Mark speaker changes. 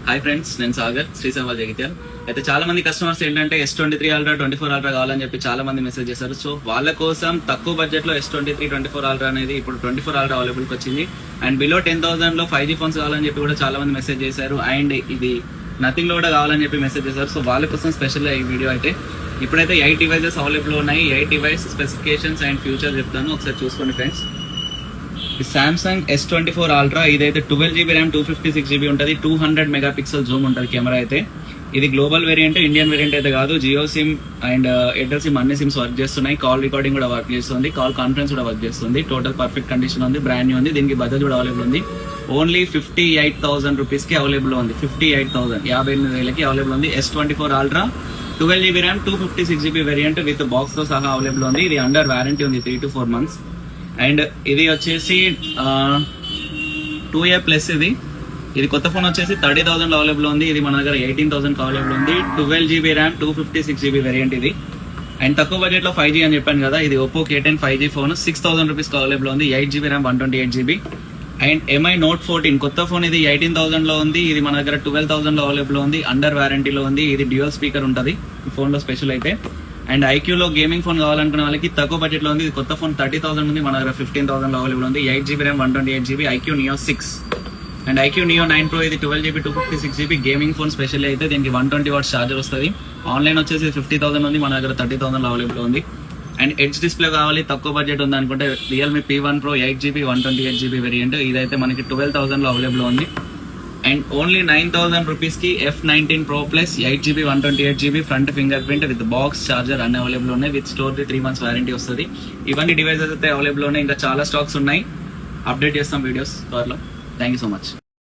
Speaker 1: Hi friends, నేను సాగర్ శ్రీశైలం జగిత్యాల. అయితే చాలా మంది కస్టమర్స్ ఏంటంటే S23 Ultra 24 Ultra కావాలని చెప్పి చాలా మంది మెసేజ్ చేశారు. సో వాళ్ళ కోసం తక్కువ బడ్జెట్ లో S23 24 Ultra అనేది ఇప్పుడు 24 Ultra అవైలబుల్ కి వచ్చింది. అండ్ బిలో 10,000 లో 5G ఫోన్స్ కావాలని చెప్పి కూడా చాలా మంది మెసేజ్ చేశారు. అండ్ ఇది నథింగ్ లో కూడా కావాలని చెప్పి మెసేజ్ చేశారు. సో వాళ్ళ కోసం స్పెషల్ గా ఈ వీడియో అయితే ఇప్పుడైతే 8 డివైజెస్ అవైలబుల్ ఉన్నాయి. 8 డివైస్ స్పెసిఫికేషన్స్ అండ్ ఫ్యూచర్ చెప్తాను, ఒకసారి చూసుకోండి ఫ్రెండ్స్. సామ్సంగ్ S24 Ultra ఇదైతే 12GB ర్యామ్ 256GB ఉంటుంది. 200 మెగాపిక్సెల్ జూమ్ ఉంటుంది కెమెరా అయితే. ఇది గ్లోబల్ వేరియంట్, ఇండియన్ వేరియంట్ అయితే కాదు. Jio sim and Airtel sim అన్ని సిమ్స్ వర్క్ చేస్తున్నాయి. కాల్ రికార్డింగ్ కూడా వర్క్ చేస్తుంది, కాల్ కాన్ఫరెన్స్ కూడా వర్క్ చేస్తుంది. టోటల్ పర్ఫెక్ట్ కండిషన్ ఉంది, బ్రాండ్ న్యూ ఉంది. దీనికి బజాజ్ కూడా అవైలబుల్ ఉంది. ఓన్లీ 58,000 రూపీస్ కి అవైలబుల్ ఉంది. 58,000 58,000కి అవైలబుల్ ఉంది. S24 Ultra 12GB RAM 256GB variant with box తో సహా అవైలబుల్ ఉంది. ఇది అండర్ వారంటీ ఉంది 3 to 4 months. అండ్ ఇది వచ్చేసి 2 year ప్లస్. ఇది కొత్త ఫోన్ వచ్చేసి 30,000 అవైలబుల్ ఉంది. ఇది మన దగ్గర 18,000 అవైలబుల్ ఉంది. 12GB ర్యామ్ 256GB వేరియంట్ ఇది. అండ్ తక్కువ బడ్జెట్ లో 5G అని చెప్పాను కదా, ఇది Oppo K10 5G phone 6,000 rupees available ఉంది. 8GB RAM 128GB. And MI Note 14 కొత్త ఫోన్, ఇది 18,000 లో ఉంది. ఇది మన దగ్గర 12,000 లో అవైలబుల్ ఉంది, అండర్ వారంటీలో ఉంది. ఇది డ్యూయల్ స్పీకర్ ఉంటుంది ఈ ఫోన్ లో స్పెషల్ అయితే. అండ్ IQ లో గేమింగ్ ఫోన్ కావాలనుకునే వాళ్ళకి తక్కువ బడ్జెట్ లో ఉంది. ఇది కొత్త ఫోన్ 30,000 ఉంది, మన దగ్గర 15,000 లో అవైలబుల్ ఉంది. 8GB RAM 128GB IQ Neo 6. And IQ Neo 9 Pro ఇది 12GB 256GB gaming phone special అయితే. దీనికి 120 watts ఛార్జర్ వస్తుంది. ఆన్లైన్ వచ్చేసి 50,000 ఉంది, మన దగ్గర 30,000 లో అవైలబుల్ ఉంది. అండ్ ఎడ్జ్ డిస్ప్లే కావాలి, తక్కువ బడ్జెట్ ఉంది అనుకుంటే Realme P1 Pro 8GB 128GB variant ఇదైతే మనకి 12,000 లో అవైలబుల్ ఉంది. అండ్ ఓన్లీ 9,000 రూపీస్ కి F19 Pro Plus 8GB 128GB front finger print with box charger అన్ని అవైలబుల్ ఉన్నాయి. విత్ స్టోర్ 3 months వారంటీ వస్తుంది. ఇవన్నీ డివైసెస్ అయితే అవైలబుల్ ఉన్నాయి. ఇంకా చాలా స్టాక్స్ ఉన్నాయి, అప్డేట్ చేస్తాం వీడియోస్ త్వరలో. Thank you so much.